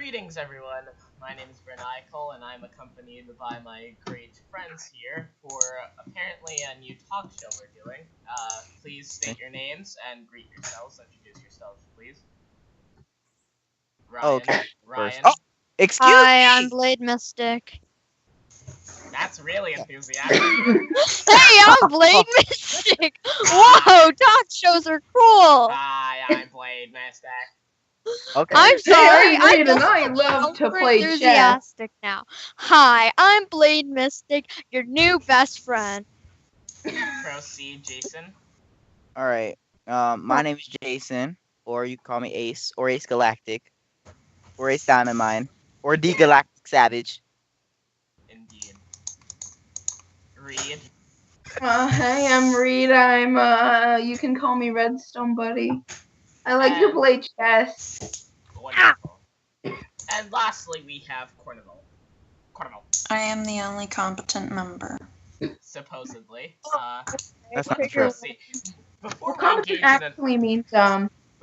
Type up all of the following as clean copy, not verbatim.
Greetings, everyone. My name is Brent Eichel, and I'm accompanied by my great friends here for apparently a new talk show we're doing. Please state your names and greet yourselves. Introduce yourselves, please. Ryan. Okay. Ryan. Oh, excuse Hi, I'm me. Blade Mystic. That's really enthusiastic. Hey, I'm Blade Mystic. Whoa, talk shows are cool. Hi, I'm Blade Mystic. Okay. I'm sorry. Hey, I'm Blade, and just I love to play chess. enthusiastic now. Hi, I'm Blade Mystic, your new best friend. Proceed, Jason. All right. My name is Jason, or you can call me Ace, or Ace Galactic, or Ace Diamond, or the Galactic Savage. Indeed. Reed. Hey, I'm Reed. You can call me Redstone Buddy. I like to play chess. Wonderful. And lastly, we have Cornwall. I am the only competent member. Supposedly. That's not let's true. proceed. Before we Competent engage in actually means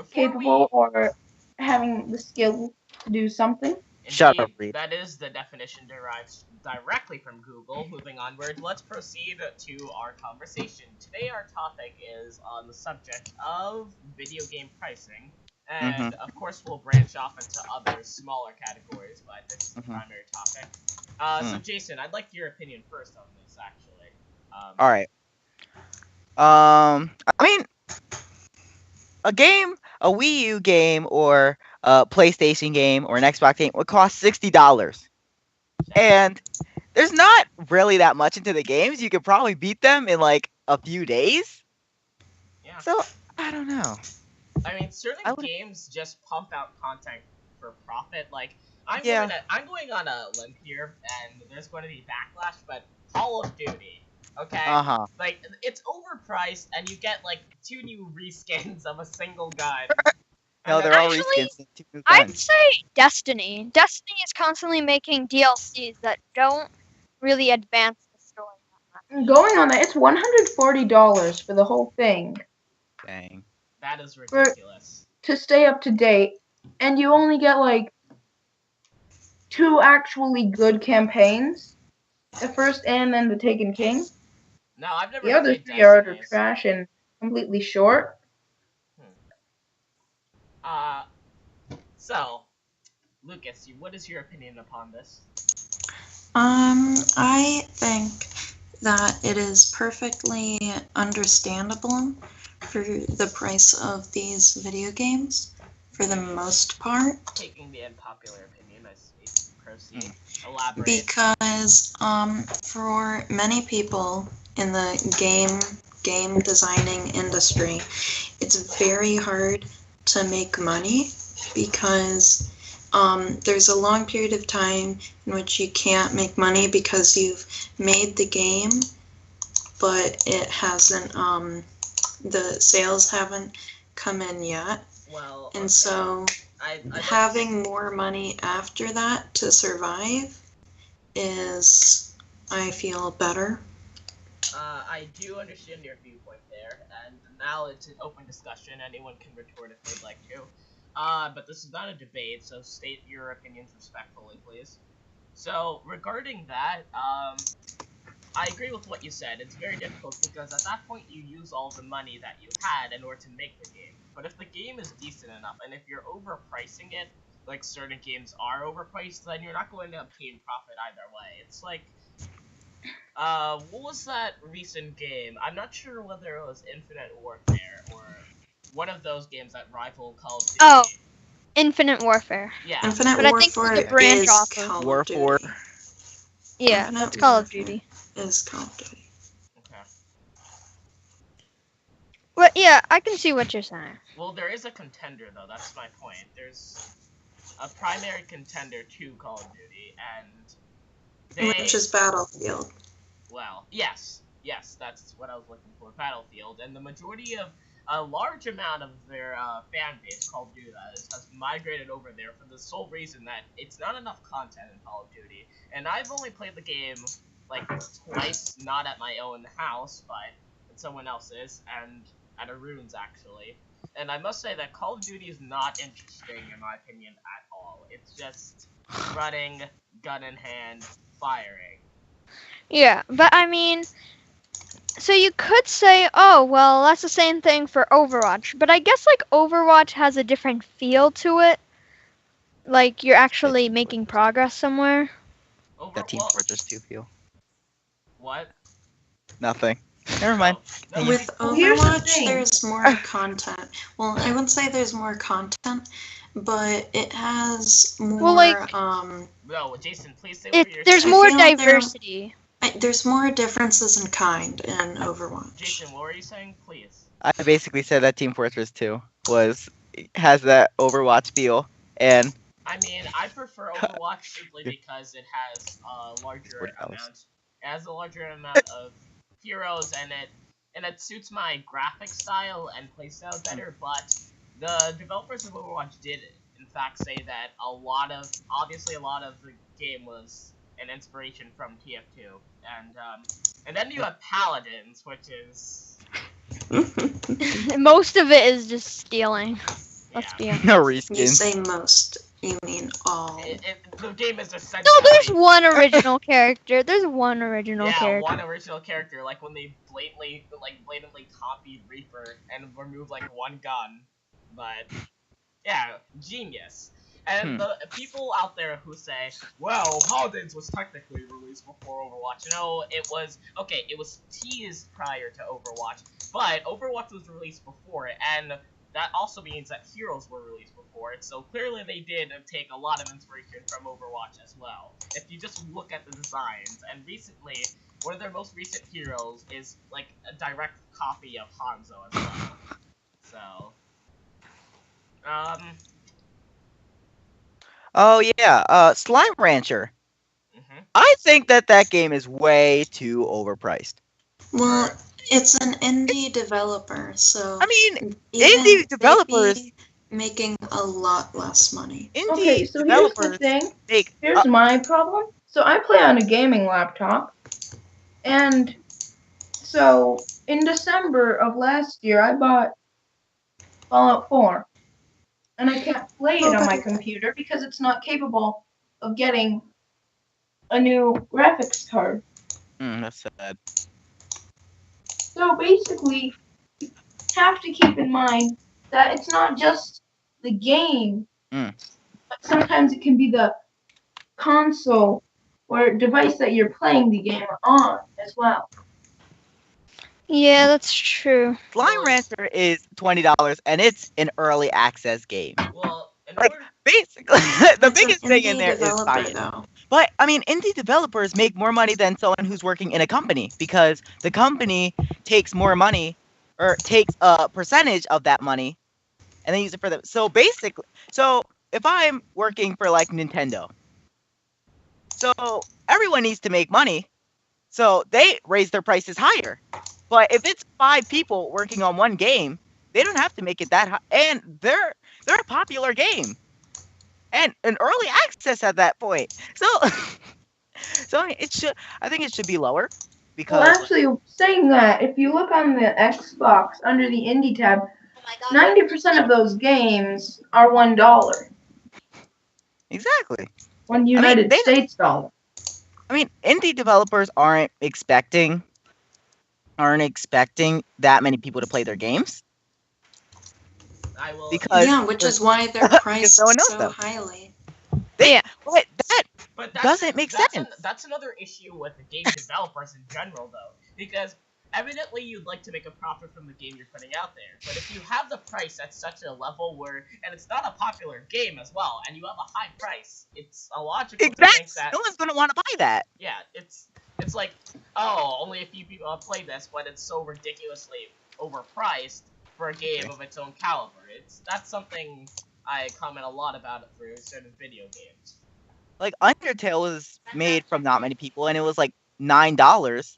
capable or having the skill to do something. Shut up, Reed. That is the definition derived directly from Google. Moving onward, let's proceed to our conversation. Today our topic is on the subject of video game pricing. And of course we'll branch off into other smaller categories, but this is the primary topic. So Jason, I'd like your opinion first on this, actually. All right. I mean, a Wii U game, or a PlayStation game, or an Xbox game would cost $60, and there's not really that much into the games. You could probably beat them in like a few days. Yeah. So I don't know. I mean, certain games just pump out content for profit. Like, I'm going on a limb here, and there's going to be backlash, but Call of Duty, okay? Like, it's overpriced, and you get, like, 2 new reskins of a single gun. No, they're all reskins. I'd say Destiny. Destiny is constantly making DLCs that don't really advance the story that much. Going on that, it's $140 for the whole thing. Dang. That is ridiculous. To stay up to date, and you only get like 2 actually good campaigns. The first and then the Taken King. No, I've never. The other 3 are utter trash and completely short. So, Lucas, what is your opinion upon this? I think that it is perfectly understandable for the price of these video games, for the most part. Taking the unpopular opinion, I see. Proceed. Elaborate. Because, for many people in the game designing industry, it's very hard to make money because there's a long period of time in which you can't make money because you've made the game, but it hasn't, the sales haven't come in yet. Well, and so having more money after that to survive is, I feel, better. I do understand your viewpoint there, and now it's an open discussion. Anyone can retort if they'd like to. But this is not a debate, so state your opinions respectfully, please. So, regarding that, I agree with what you said. It's very difficult because at that point you use all the money that you had in order to make the game. But if the game is decent enough, and if you're overpricing it, like certain games are overpriced, then you're not going to obtain profit either way. It's like, what was that recent game? I'm not sure whether it was Infinite Warfare or one of those games that rival Call of Duty. Oh, Infinite Warfare. Yeah. Infinite but Warfare I think it's a branch is off Call War of Duty. for. Yeah, Infinite that's Call of Warfare Duty. Is Call of Duty. Okay. But yeah, I can see what you're saying. Well, there is a contender, though. That's my point. There's a primary contender to Call of Duty, and Which is Battlefield. Well, yes, that's what I was looking for, Battlefield, and the majority of a large amount of their fan base, Call of Duty, has migrated over there for the sole reason that it's not enough content in Call of Duty, and I've only played the game like twice, not at my own house, but at someone else's, and at a ruins actually. And I must say that Call of Duty is not interesting in my opinion at all. It's just running, gun in hand, firing. Yeah, but I mean, so you could say, oh, well, that's the same thing for Overwatch. But I guess, like, Overwatch has a different feel to it. Like, you're actually making progress somewhere. That Team Well, Fortress 2 feel. what? Nothing. Never mind. No, With Well, here's the Overwatch, thing. there's more content. Well, I wouldn't say there's more content, but it has more. Well, like- No, Jason, please say what you're There's saying. more feel there- diversity. There's more differences in kind in Overwatch. Jason, what were you saying? Please. I basically said that Team Fortress 2 has that Overwatch feel, and I mean, I prefer Overwatch simply because it has a larger amount. It has a larger amount of heroes, and it suits my graphic style and playstyle better. But the developers of Overwatch did, in fact, say that a lot of the game was an inspiration from TF2, and then you have Paladins, which is Most of it is just stealing. Let's yeah. be honest. no You reskins. say most, you mean all. The game is essentially No, there's one original character. There's one original yeah, character. one original character. Like when they blatantly copied Reaper and removed like one gun, but yeah, genius. And the people out there who say, well, Paladins was technically released before Overwatch. No, it was teased prior to Overwatch, but Overwatch was released before it, and that also means that Heroes were released before it, so clearly they did take a lot of inspiration from Overwatch as well. If you just look at the designs, and recently, one of their most recent heroes is like a direct copy of Hanzo as well. So, Oh yeah, Slime Rancher. I think that game is way too overpriced. Well, it's an indie developer, so I mean, even indie developers they'd be making a lot less money. indie Okay, so here's developers the thing. make Here's my problem. So I play on a gaming laptop, and so in December of last year, I bought Fallout 4, and I can't play it on my computer because it's not capable of getting a new graphics card. that's sad. So basically, you have to keep in mind that it's not just the game, but sometimes it can be the console or device that you're playing the game on as well. Yeah, that's true. Slime Rancher is $20, and it's an early access game. well, Like, basically, the It's an biggest thing in indie there is developer, science. though. But I mean, indie developers make more money than someone who's working in a company because the company takes more money or takes a percentage of that money and they use it for them. So basically, if I'm working for like Nintendo, so everyone needs to make money, so they raise their prices higher. But if it's 5 people working on one game, they don't have to make it that high, and they're a popular game. And an early access at that point. So I mean, I think it should be lower because Well, actually, saying that, if you look on the Xbox under the Indie tab, 90% of those games are $1. exactly. One United States dollar. I mean, indie developers aren't expecting that many people to play their games. I will. Because Yeah, which is why they're priced no one knows so them. highly. Yeah. But that But doesn't make sense. That's another issue with the game developers in general, though, because evidently you'd like to make a profit from the game you're putting out there. But if you have the price at such a level where, and it's not a popular game as well, and you have a high price, it's illogical to think that no one's gonna want to buy that. yeah, it's like, oh, only a few people have played this, but it's so ridiculously overpriced for a game of its own caliber. That's something I comment a lot about for certain video games. Like Undertale was made from not many people, and it was like $9.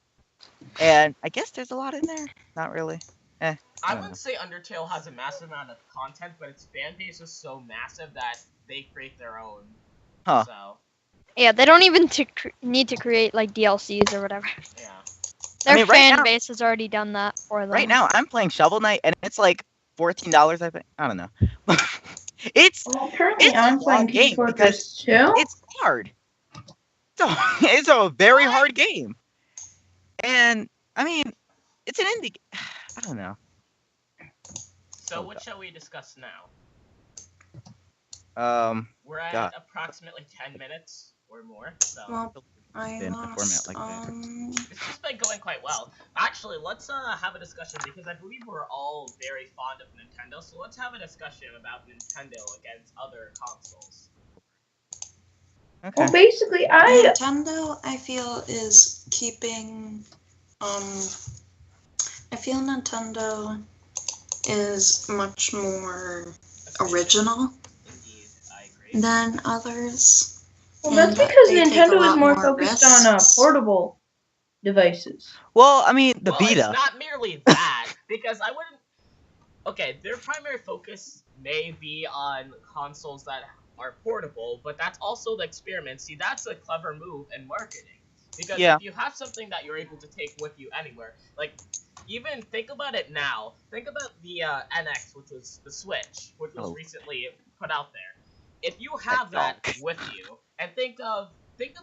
And I guess there's a lot in there. Not really. I wouldn't say Undertale has a massive amount of content, but its fan base is so massive that they create their own. Huh. So Yeah, they don't even need to create like DLCs or whatever. yeah. Their mean, right fan now- base has already done that for them. Right now, I'm playing Shovel Knight, and it's like $14, I think. I don't know. it's Well, currently it's I'm a playing long Team game because Fortress 2. it's hard. It's a very hard game. And I mean, it's an indie. I don't know. So Oh, what God. shall we discuss now? We're at God. approximately 10 minutes or more, so Well, I In a format lost. like that. this has been going quite well. Actually, let's have a discussion because I believe we're all very fond of Nintendo. So let's have a discussion about Nintendo against other consoles. Okay. Well, basically, Nintendo, I feel, is keeping. I feel Nintendo is much more original Indeed, I agree. than others. Well, that's And because they take a Nintendo is lot more more focused on risks. portable devices. Well, I mean, the Well, Vita. it's not merely that because I wouldn't. Okay, their primary focus may be on consoles that are portable, but that's also the experiment. See, that's a clever move in marketing. Because Yeah. if you have something that you're able to take with you anywhere, like, even think about it now. Think about the NX, which was the Switch, which was recently put out there. If you have that with you, and think of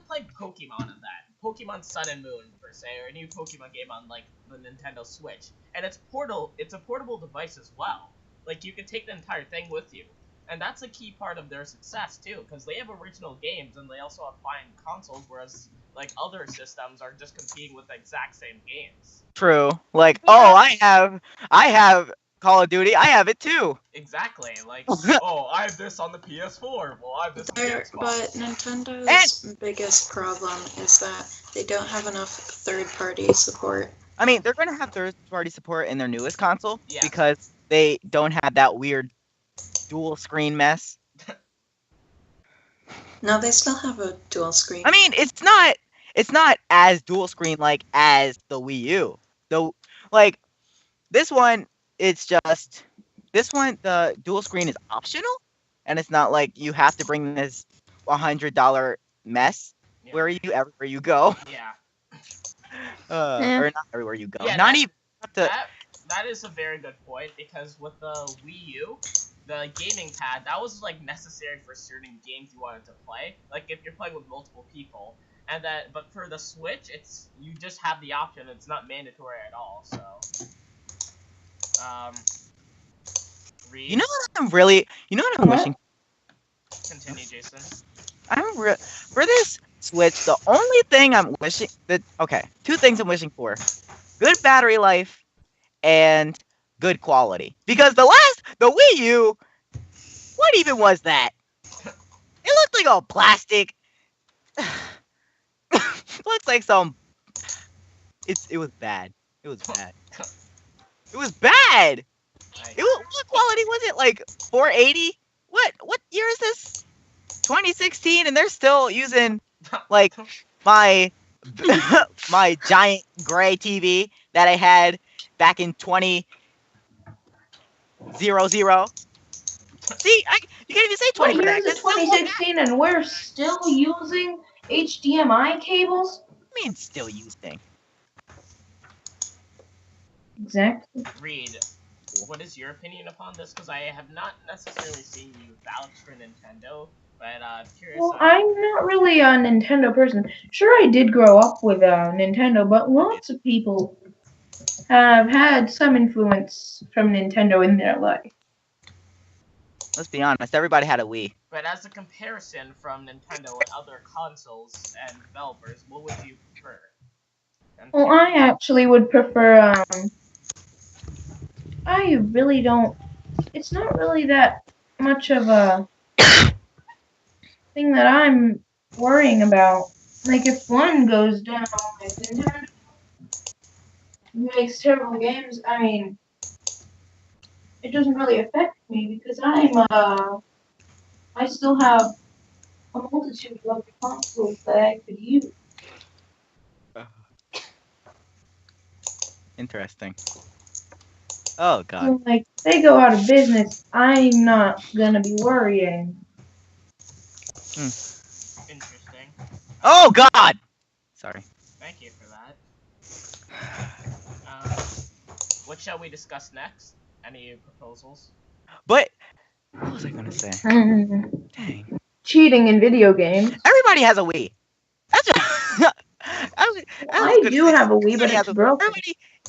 playing Pokemon on that, Pokemon Sun and Moon per se, or a new Pokemon game on like the Nintendo Switch, and it's a portable device as well. Like you can take the entire thing with you, and that's a key part of their success too, because they have original games and they also have fine consoles, whereas like other systems are just competing with the exact same games. True. Like, oh, I have Call of Duty. I have it too. Exactly. Like, oh, I have this on the PS4. Well, I have this on the Xbox. But Nintendo's biggest problem is that they don't have enough third-party support. I mean, they're gonna have third-party support in their newest console Yes. because they don't have that weird dual screen mess. No, they still have a dual screen. I mean, it's not as dual screen like as the Wii U. Though, like this one, the dual screen is optional, and it's not like you have to bring this $100 mess everywhere you go. Yeah. Or not everywhere you go. Yeah, not even to. That is a very good point because with the Wii U, the gaming pad that was like necessary for certain games you wanted to play. Like if you're playing with multiple people, but for the Switch, you just have the option. It's not mandatory at all. So, Reed, You know what I'm wishing. Continue, Jason. For this Switch, the only thing I'm wishing two things I'm wishing for: good battery life and good quality. Because the Wii U, what even was that? It looked like all plastic. It looks like some. It was bad. It was bad. It was bad. What quality was it? Like 480? What year is this? 2016, and they're still using like my giant gray TV that I had back in 2000. See, you can't even say 20 What for year that. is it? 2016, and we're still using HDMI cables? I mean, still using. Exactly. Reed, what is your opinion upon this? Because I have not necessarily seen you vouch for Nintendo, but I'm curious. Well, I'm not really a Nintendo person. Sure, I did grow up with Nintendo, but lots of people have had some influence from Nintendo in their life. Let's be honest, everybody had a Wii. But as a comparison from Nintendo and other consoles and developers, what would you prefer? Well, I actually would prefer, I really don't, it's not really that much of a thing that I'm worrying about. Like, if one goes down, like Nintendo makes terrible games, I mean, it doesn't really affect me because I still have a multitude of other consoles that I could use. Interesting. Oh god. So, like, they go out of business, I'm not gonna be worrying. Interesting. Oh god! Sorry. Thank you for that. What shall we discuss next? Any proposals? But what was I gonna say? Dang. Cheating in video games. Everybody has a Wii. That's I was I gonna do say, have a Wii, but everybody has it's broken.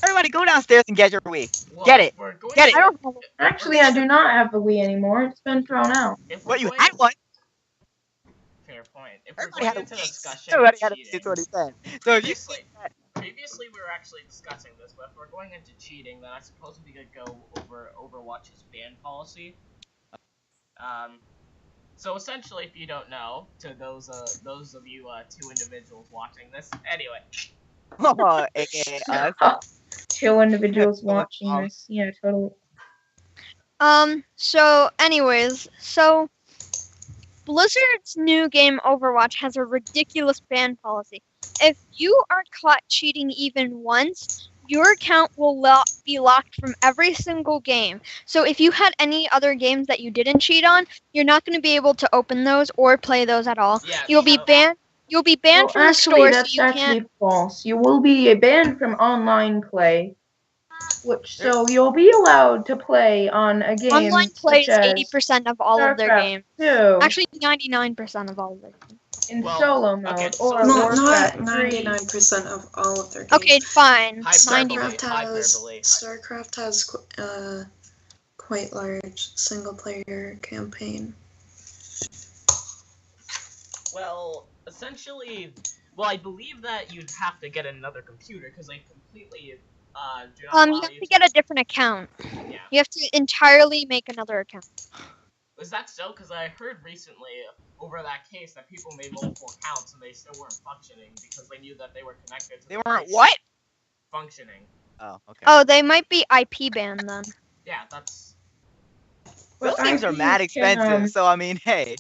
everybody go downstairs and get your Wii. Well, Get if it. we're going Get to, it. I don't have if Actually, we're I going do not have the Wii anymore. It's been thrown out. If we're But you going, had one. fair point. If we're Everybody going had a into Wii. discussion Everybody of had a Wii. cheating, That's what he said. So if you previously we were actually discussing this, but if we're going into cheating, then I suppose we could go over Overwatch's ban policy. So essentially, if you don't know, to those of you two individuals watching this, anyway. AKA us. Two individuals watching this. Yeah, totally. So anyways, so Blizzard's new game Overwatch has a ridiculous ban policy. If you are caught cheating even once, your account will be locked from every single game. So if you had any other games that you didn't cheat on, you're not going to be able to open those or play those at all. Yeah, You'll be banned. You'll be banned from the store. That's so you actually can't. false. You will be banned from online play, so you'll be allowed to play on a game Online plays such as 80% of all of their StarCraft games. 2. Actually, 99% of all of their games. In solo mode, okay, or Not Warcraft 3. 99% of all of their games. Okay, fine. StarCraft has quite large single player campaign. Well, essentially, I believe that you'd have to get another computer because they completely do not allow you have to get a different account. Yeah. You have to entirely make another account. Was that so? Because I heard recently over that case that people made multiple accounts and they still weren't functioning because they knew that they were connected to They weren't what? Functioning. Oh, okay. Oh, they might be IP banned then. Yeah, that's... Those things are mad expensive, so I mean, hey.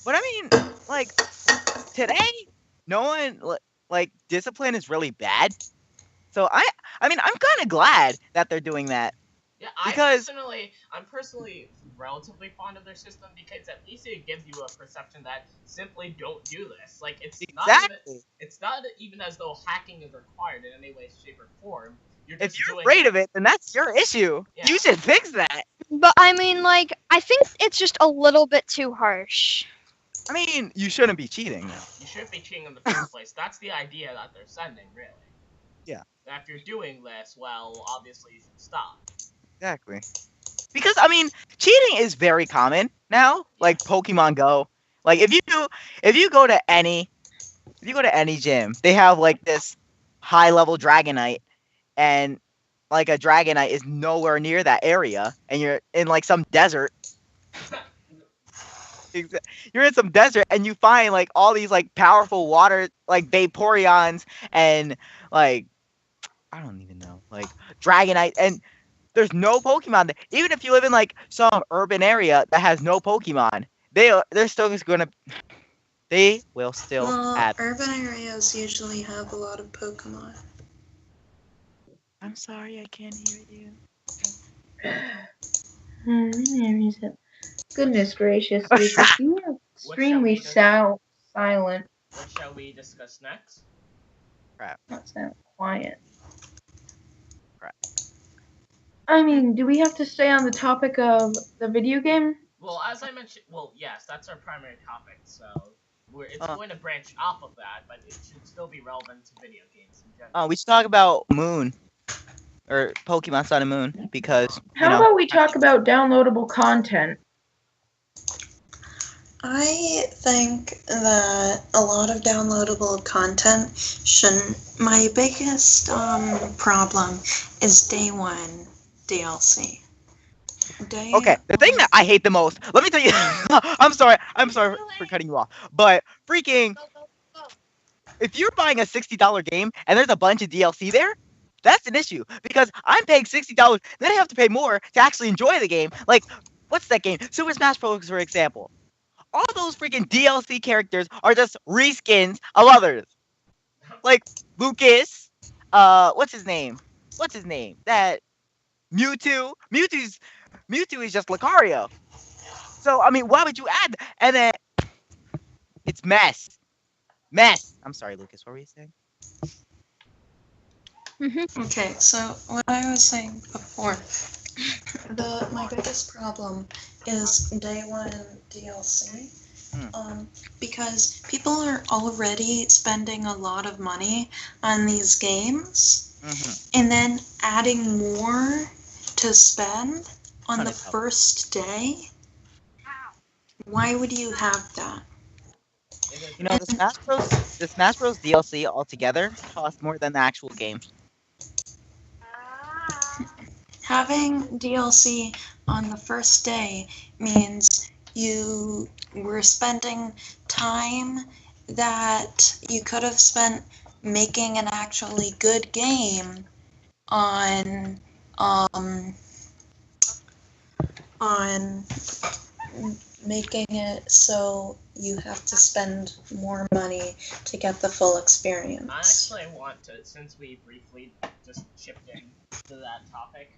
But I mean, like, today, no one, like, discipline is really bad. So I'm kind of glad that they're doing that. Yeah, because I'm personally relatively fond of their system because at least it gives you a perception that simply don't do this. Like, it's not even as though hacking is required in any way, shape, or form. If you're afraid of it, then that's your issue. Yeah. You should fix that. But I mean, like, I think it's just a little bit too harsh. I mean, you shouldn't be cheating, though. You shouldn't be cheating in the first place. That's the idea that they're sending, really. Yeah. If you're doing this, well, obviously you should stop. Exactly. Because, I mean, cheating is very common now. Like, Pokemon Go. Like, if you go to any gym, they have, like, this high-level Dragonite. And, like, a Dragonite is nowhere near that area. And you're in, like, some desert. You're in some desert and you find like all these like powerful water like Vaporeons and like I don't even know like Dragonite and there's no Pokemon there. Even if you live in like some urban area that has no Pokemon, they're still just gonna have urban areas usually have a lot of Pokemon. I'm sorry, I can't hear you. Goodness gracious, Lucas, you are extremely silent. What shall we discuss next? Crap. That sounds quiet. Crap. I mean, do we have to stay on the topic of the video game? Well, as I mentioned, yes, that's our primary topic, so it's going to branch off of that, but it should still be relevant to video games in general. We should talk about Moon. Or Pokemon Sun and Moon, because, How about we talk about downloadable content? I think that a lot of downloadable content shouldn't. My biggest problem is day one DLC. Okay, the thing that I hate the most. Let me tell you. I'm sorry for cutting you off, but freaking, if you're buying a $60 game and there's a bunch of DLC there, that's an issue because I'm paying $60, then I have to pay more to actually enjoy the game. Like, what's that game? Super Smash Bros. For example. All those freaking DLC characters are just reskins of others. Like Lucas, what's his name? That Mewtwo. Mewtwo is just Lucario. So I mean, why would you add? And then it's mess. I'm sorry, Lucas. What were you saying? Okay, so what I was saying before, my biggest problem is day one DLC. Because people are already spending a lot of money on these games, and then adding more to spend on the first day. Why would you have that? You know, the Smash Bros DLC altogether cost more than the actual game. Having DLC on the first day means you were spending time that you could have spent making an actually good game on on making it so you have to spend more money to get the full experience. I want to, since we briefly just chipped in to that topic,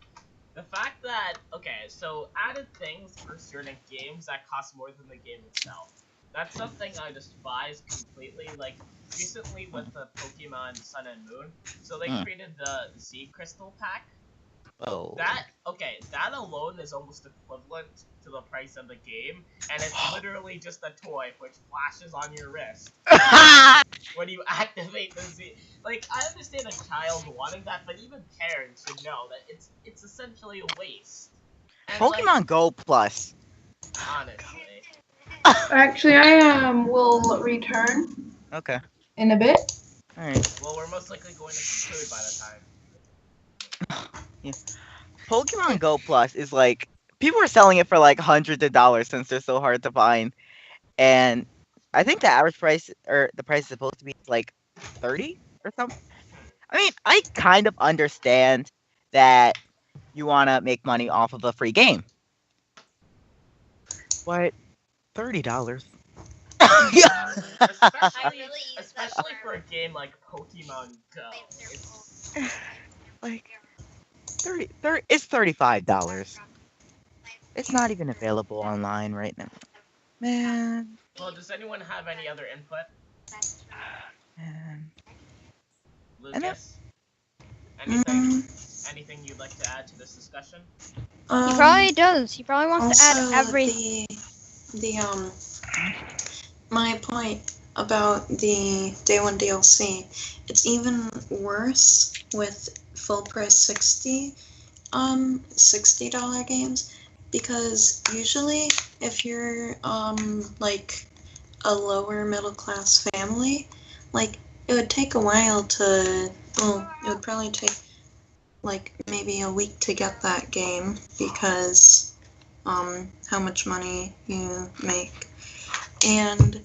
the fact that, okay, so added things for certain games that cost more than the game itself. That's something I despise completely. Like, recently with the Pokemon Sun and Moon, so they created the Z Crystal Pack. Oh. That alone is almost equivalent to the price of the game, and it's literally just a toy which flashes on your wrist when you activate the Z. Like, I understand a child wanting that, but even parents should know that it's essentially a waste. And, Pokemon like, Go Plus. honestly. Actually, I will return Okay. in a bit. Alright. Well, we're most likely going to conclude by the time. Yeah. Pokemon Go Plus is like, people are selling it for like hundreds of dollars since they're so hard to find. And I think the average price, or the price is supposed to be like 30 or something. I mean, I kind of understand that you want to make money off of a free game. But $30. Especially for a game like Pokemon Go. It's Like it's $35. It's not even available online right now. Man. Well, does anyone have any other input? Man. Lucas? Anything you'd like to add to this discussion? He probably does. He probably wants to add everything. My point about the day one DLC, it's even worse with full price $60 games, because usually if you're like a lower middle class family, like it would take a while to, well, it would probably take like maybe a week to get that game because how much money you make. And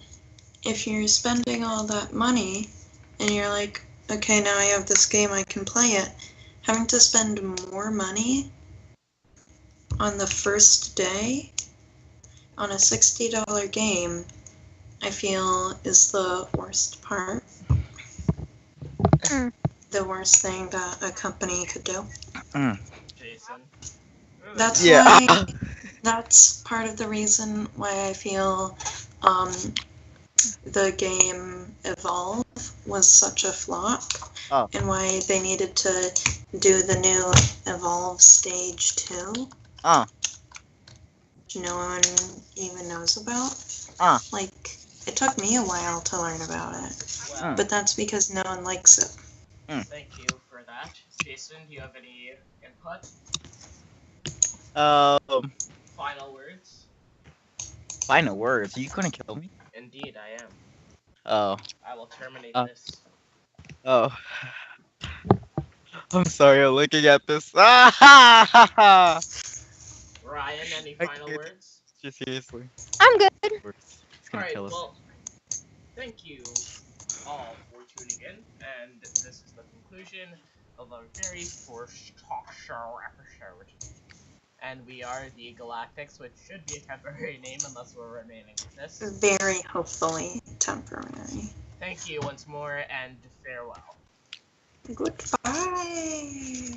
if you're spending all that money and you're like, okay, now I have this game, I can play it, having to spend more money on the first day on a $60 game, I feel is the worst part. The worst thing that a company could do. Jason? That's why, that's part of the reason why I feel the game Evolve was such a flop, and why they needed to do the new Evolve Stage 2. Which no one even knows about. Like, it took me a while to learn about it, but that's because no one likes it. Thank you for that. Jason, do you have any input? Final words? Final words? Are you gonna kill me? Indeed, I am. Oh. I will terminate this. Oh. I'm sorry, I'm looking at this. Ryan, any final words? Just seriously. I'm good. Alright, well, thank you all for tuning in, and this is the conclusion of our very first talk show episode. And we are the Galactics, which should be a temporary name unless we're remaining with this. Very hopefully temporary. Thank you once more, and farewell. Goodbye.